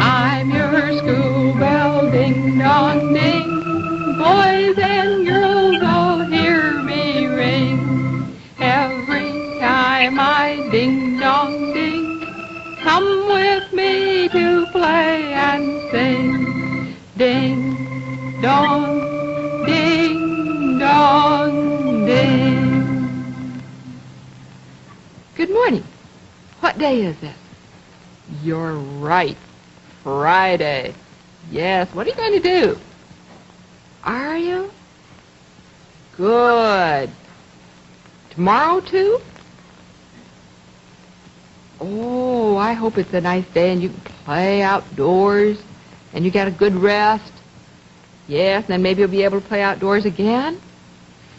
I'm your school bell, ding-dong, ding. Boys and girls all hear me ring. Every time I ding-dong, ding, come with me to play and sing. Ding-dong, ding-dong, ding. Good morning. What day is this? You're right. Friday. Yes, what are you going to do? Are you? Good. Tomorrow, too? Oh, I hope it's a nice day and you can play outdoors and you get a good rest. Yes, and then maybe you'll be able to play outdoors again.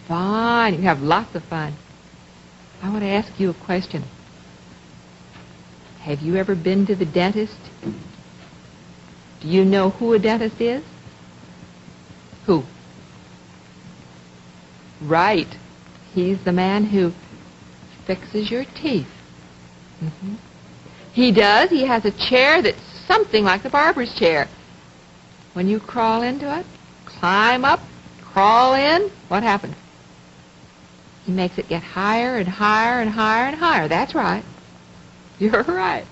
Fine. You can have lots of fun. I want to ask you a question. Have you ever been to the dentist? Do you know who a dentist is? Who? Right. He's the man who fixes your teeth. Mm-hmm. He does. He has a chair that's something like the barber's chair. When you crawl into it, climb up, crawl in, what happens? He makes it get higher and higher and higher and higher. That's right. You're right.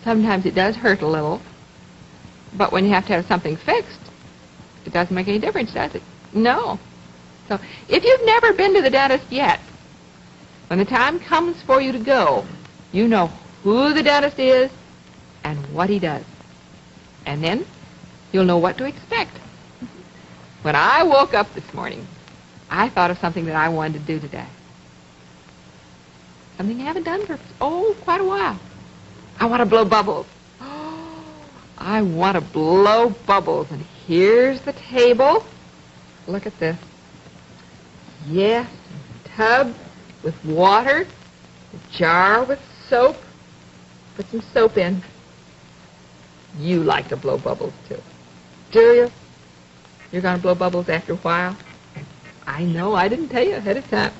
Sometimes it does hurt a little. But when you have to have something fixed, it doesn't make any difference, does it? No. So if you've never been to the dentist yet, when the time comes for you to go, you know who the dentist is and what he does. And then you'll know what to expect. When I woke up this morning, I thought of something that I wanted to do today. Something I haven't done for, quite a while. I want to blow bubbles. I want to blow bubbles. And here's the table. Look at this. Yes, a tub with water, a jar with soap. Put some soap in. You like to blow bubbles, too. Do you? You're going to blow bubbles after a while? I know. I didn't tell you ahead of time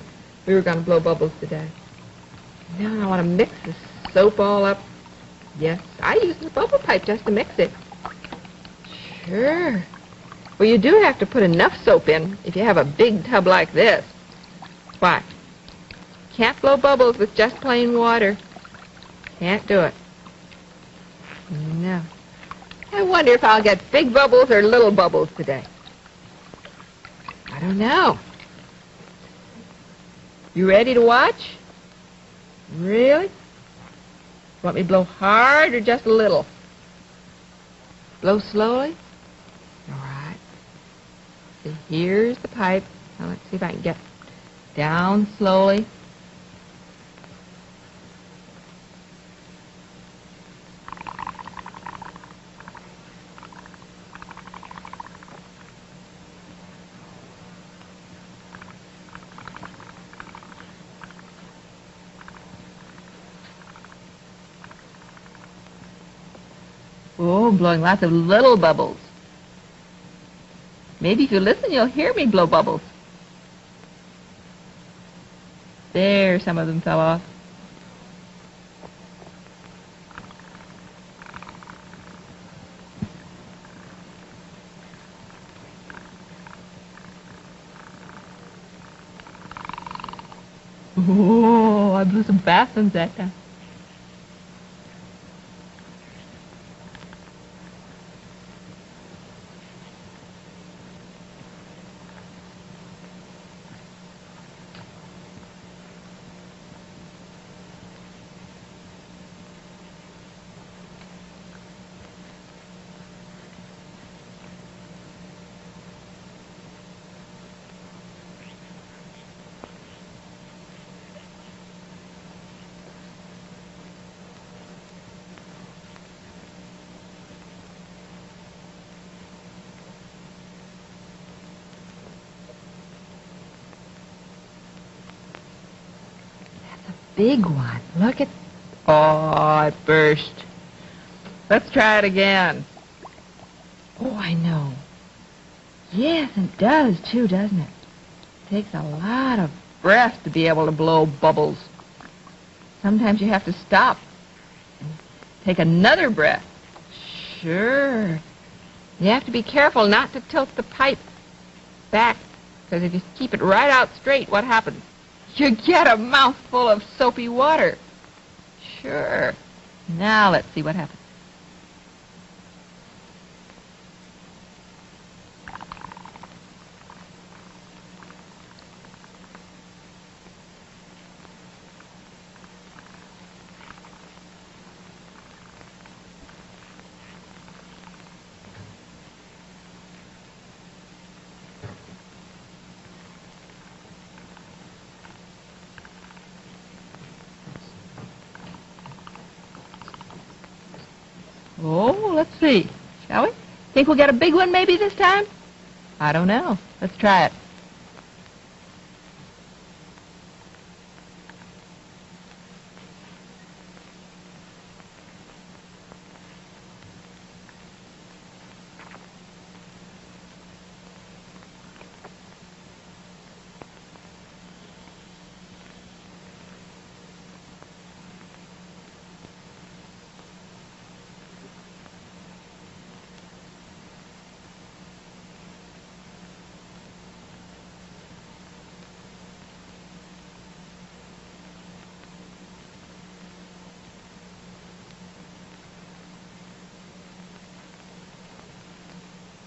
we were going to blow bubbles today. Now I want to mix the soap all up. Yes, I use the bubble pipe just to mix it. Sure. Well, you do have to put enough soap in if you have a big tub like this. Why? Can't blow bubbles with just plain water. Can't do it. No. I wonder if I'll get big bubbles or little bubbles today. I don't know. You ready to watch? Really? Want me to blow hard or just a little? Blow slowly? All right. So here's the pipe. Now let's see if I can get down slowly. Oh, blowing lots of little bubbles. Maybe if you listen, you'll hear me blow bubbles. There, some of them fell off. Oh, I blew some fast ones that time. Big one. Look at... Oh, it burst. Let's try it again. Oh, I know. Yes, it does, too, doesn't it? It takes a lot of breath to be able to blow bubbles. Sometimes you have to stop and take another breath. Sure. You have to be careful not to tilt the pipe back, because if you keep it right out straight, what happens? You get a mouthful of soapy water. Sure. Now let's see what happens. Oh, let's see. Shall we? Think we'll get a big one maybe this time? I don't know. Let's try it.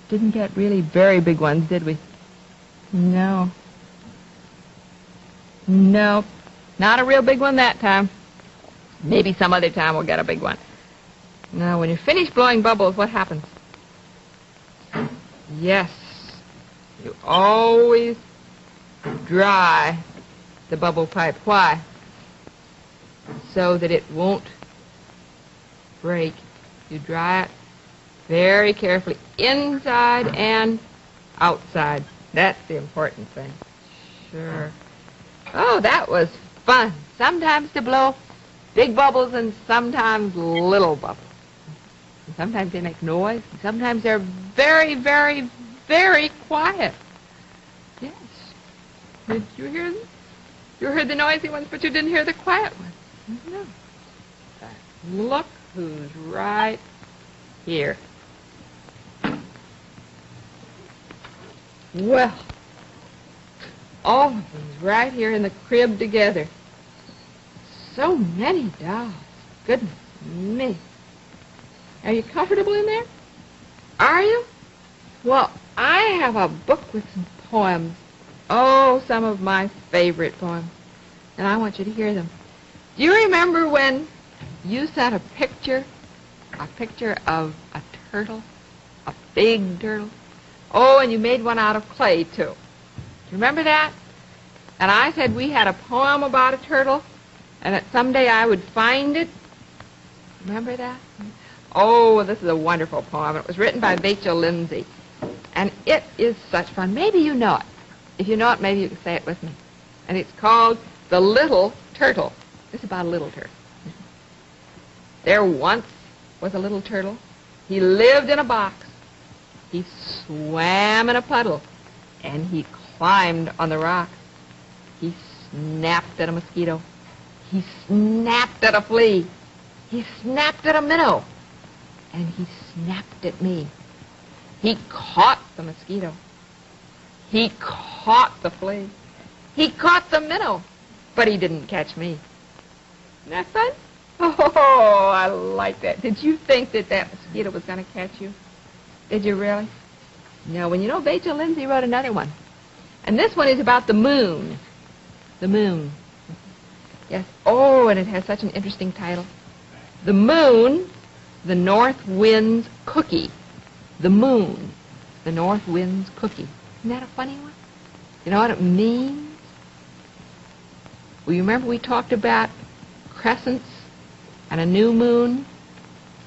Didn't get really very big ones, did we? No. No. Not a real big one that time. Maybe some other time we'll get a big one. Now, when you finish blowing bubbles, what happens? Yes. You always dry the bubble pipe. Why? So that it won't break. You dry it very carefully, inside and outside. That's the important thing. Sure. Oh, that was fun. Sometimes to blow big bubbles and sometimes little bubbles. And sometimes they make noise. And sometimes they're very, very, very quiet. Yes. Did you hear them? You heard the noisy ones, but you didn't hear the quiet ones. No. Look who's right here. Well, all of them right here in the crib together. So many dolls. Goodness me. Are you comfortable in there? Are you? Well, I have a book with some poems. Oh, some of my favorite poems. And I want you to hear them. Do you remember when you sent a picture of a turtle? A big turtle? Oh, and you made one out of clay, too. Do you remember that? And I said we had a poem about a turtle, and that someday I would find it. Remember that? Oh, this is a wonderful poem. It was written by Rachel Lindsay, and it is such fun. Maybe you know it. If you know it, maybe you can say it with me. And it's called The Little Turtle. It's about a little turtle. There once was a little turtle. He lived in a box. He swam in a puddle, and he climbed on the rocks. He snapped at a mosquito. He snapped at a flea. He snapped at a minnow, and he snapped at me. He caught the mosquito. He caught the flea. He caught the minnow, but he didn't catch me. Isn't that fun? Oh, I like that. Did you think that that mosquito was going to catch you? Did you really? No, well, you know, Rachel Lindsay wrote another one. And this one is about the moon. The moon. Yes. Oh, and it has such an interesting title. The moon, the north wind's cookie. The moon, the north wind's cookie. Isn't that a funny one? You know what it means? Well, you remember we talked about crescents and a new moon?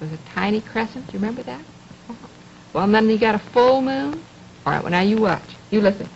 It was a tiny crescent. Do you remember that? Well, and then you got a full moon. All right, well, now you watch. You listen.